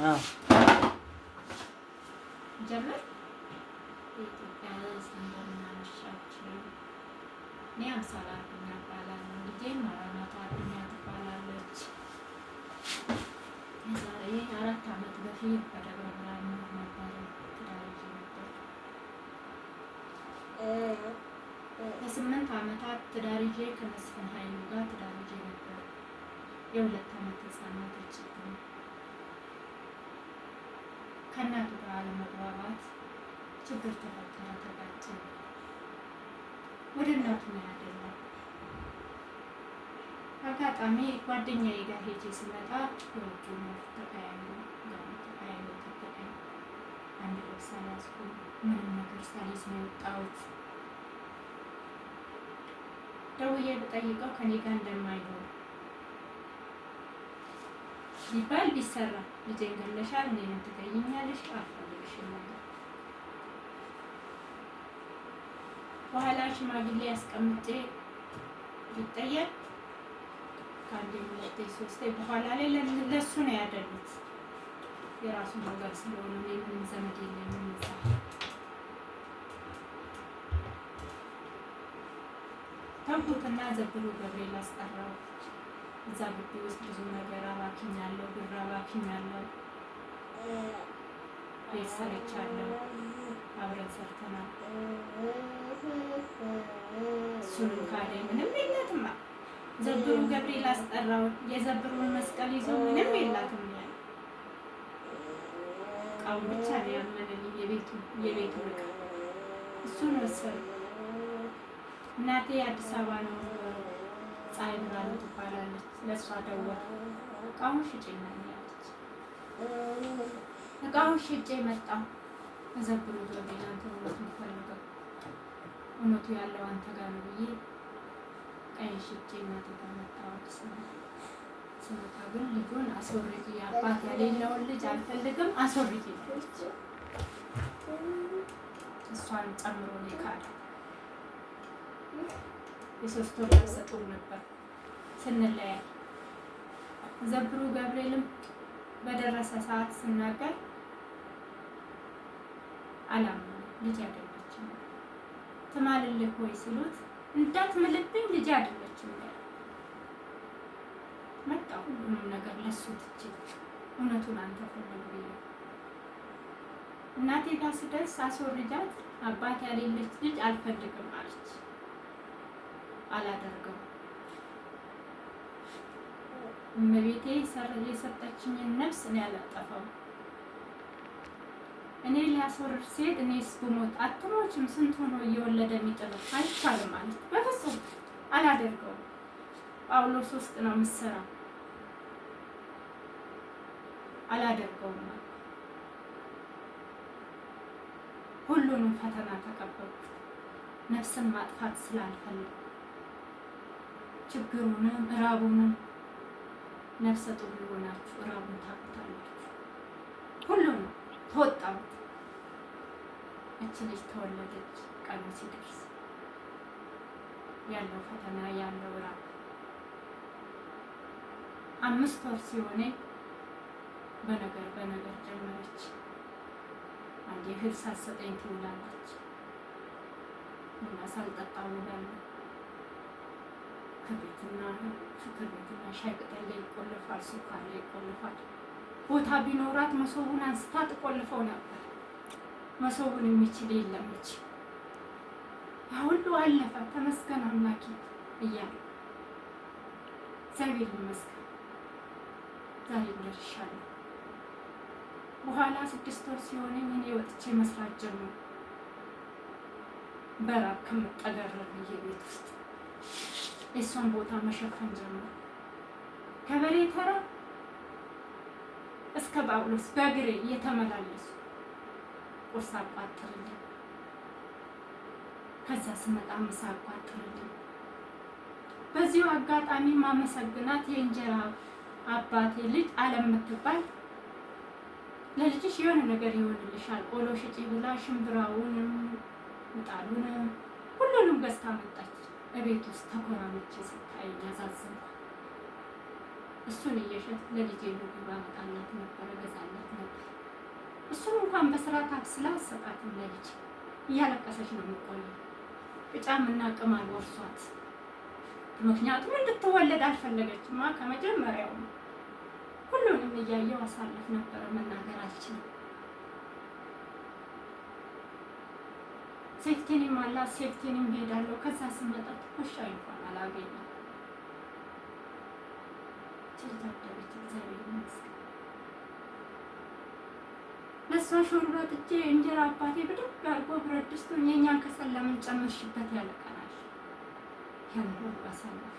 አዎ ጀመር የኢትዮጵያ ሕዝብ እንደምን አመሻችሁ። እኔ አምሳል አዱኛ እባላለሁ። ልጄ መራናት አዱኛ ትባላለች። የዛሬ 4 ዓመት በፊት በደብረ ብርሃን ነበረ ትዳር ይዤ ነበር። ለ8 ዓመታት ትዳር ይዤ ከመስፍን ኃይሉ ጋር ትዳር ይዤ ነበር። የ2 ዓመት ህፃን ሞተችብኝ። ከእናቱ ጋር አለመግባባት ችግር ተፈጠረ፣ ተጋጨ። ወደ እናቱ ነው ያደላው። አጋጣሚ ጓደኛዬ ጋር ሄጄ ስመጣ የውጭ ነው ተቀያይሮ ተቀያይሮ አንድ ልብስ አልያዝኩም። ምንም ነገር ሳልይዝ ነው የወጣሁት። ደውዬ ብጠይቀው ከኔ ጋር እንደማይሆን ቢባል ቢሰራ ልጄን ገለሻል፣ እኔንም ትገይኛለሽ፣ አልፈልግሽም ነበር። በኋላ ሽማግሌ አስቀምጬ ቢጠየቅ ከአንዴ 2 3 በኋላ ላይ ለሱ ነው ያደሉት። የራሱን ነገር ስለሆነ ምንም ዘመድ የለኝም እዛ። ተንኩትና ዘብሩ ገብርኤል አስጠራው። እዛ ግቢ ውስጥ ብዙ ነገር አባክኛለሁ፣ ብር አባክኛለሁ፣ ቤት ሰርቻለሁ፣ አብረን ሰርተናል። እሱንም ካደኝ ምንም የላትም። ዘብሩ ገብርኤል አስጠራው። የዘብሩን መስቀል ይዞ ምንም የላትም ያለ እቃውን ብቻ ነው ያመነልኝ። የቤቱ ዕቃ እሱን ወሰዱ። እናቴ አዲስ አበባ ነው ፀሐይ ብርሃኑ ትባላለች። ለእሷ ደወልኩ። እቃውን ሽጬ ነው ያለች። እቃውን ሽጬ መጣሁ። ዘብሩ ገብርኤል አንተ እውነቱን ፈልገው፣ እውነቱ ያለው አንተ ጋር ነው ብዬ ቀይ ሽጬ እናቴ ጋር መጣሁ። አዲስ አበባ ስመጣ ግን ልጁን አስወርጂ፣ አባት የሌለውን ልጅ አልፈልግም አስወርጂ አለች። እሷን ጨምሮ ነው የካደ። የ3 ወር ነፍሰ ጡር ነበር ስንለያይ። ዘብሩ ገብርኤልም በደረሰ ሰዓት ስናገር አላምንም፣ ልጅ አይደለችም። ትማልልህ ወይ ሲሉት እንዳትምልብኝ ልጅ አይደለችም ያለ። መጣ ሁሉንም ነገር ለሱ ትቼ እውነቱን አንተ ፈልግ ብዬ እናቴ ጋር ስደርስ አስወርጃት፣ አባት ያሌለች ልጅ አልፈልግም አለች። አላደርገው እመቤቴ የሰጠችኝን ነፍስ እኔ አላጠፋው። እኔ ሊያስወርድ ሲሄድ እኔስ ብሞት አትሞችም፣ ስንት ሆኖ እየወለደ የሚጥለው አይቻልም ማለት በፍጹም አላደርገው። ጳውሎስ ውስጥ ነው የምትሰራው፣ አላደርገውም። ሁሉንም ፈተና ተቀበልኩ፣ ነፍስን ማጥፋት ስላልፈልግ ችግሩንም እራቡንም። ነፍሰ ጡር ሆናችሁ እራቡን ታውቁታላችሁ። ሁሉንም ተወጣሁት። እች ልጅ ተወለደች። ቀኑ ሲደርስ ያለው ፈተና ያለው እራብ 5 ወር ሲሆነኝ በነገር ጀመረች። አንዴ እህል ሳትሰጠኝ ትውላለች እና ሳልጠጣ እውላለሁ። ፍቅር ቤትና ሻይ ቅጠል ላይ ይቆልፋል፣ ሱካር ላይ ይቆልፋል። ቦታ ቢኖራት መሶቡን አንስታ ትቆልፈው ነበር። መሶቡን የሚችል የለም እንጂ ያ ሁሉ አለፈ። ተመስገን አምላኬ እያለ እግዚአብሔር ይመስገን ዛሬ ደርሻለሁ። በኋላ 6 ወር ሲሆነኝ እኔ ወጥቼ መስራት ጀመርኩ። በራብ ከምጠገረር ብዬ ቤት ውስጥ የእሷን ቦታ መሸፈን ጀመርኩ። ከበሬ ተራ እስከ ጳውሎስ በእግሬ እየተመላለሱ ቁርስ አቋጥርልኝ፣ ከዛ ስመጣ ምሳ አቋጥርልኝ። በዚሁ አጋጣሚ ማመሰግናት የእንጀራ አባቴ ልጅ አለም የምትባል ለልጅሽ የሆነ ነገር ይሆንልሻል ቆሎ ሽጪ ብላ ሽምብራውንም ምጣዱንም ሁሉንም ገዝታ መጣች። እቤት ውስጥ ተኮራመች ስታይ ያሳዝናል። እሱን እየሸጥ ለልጄ ምግብ አመጣላት ነበር፣ እገዛላት እሱም እንኳን በስርዓት አብስላ አትሰጣትም ለልጅ። እያለቀሰች ነው የምትቆየው። ቅጫምና ቅማል ወርሷት። ምክንያቱም እንድትወለድ አልፈለገችማ ከመጀመሪያው። ሁሉንም እያየው አሳልፍ ነበረ፣ መናገር አልችልም። ሴፍቲንም አላት፣ ሴፍቲንም ሄዳለሁ። ከዛ ስመጣ ትኩሻ እንኳን አላገኘም። ችልታደረች እግዚአብሔር ይመስገን። ለእሷ ሾርባ ጥቼ እንጀራ አባቴ በደንብ አድርጎ ብረት ድስቱን የእኛን ከሰል ለምን ጨመርሽበት ያለቀናል። ያን ሁሉ አሳለፍኩ።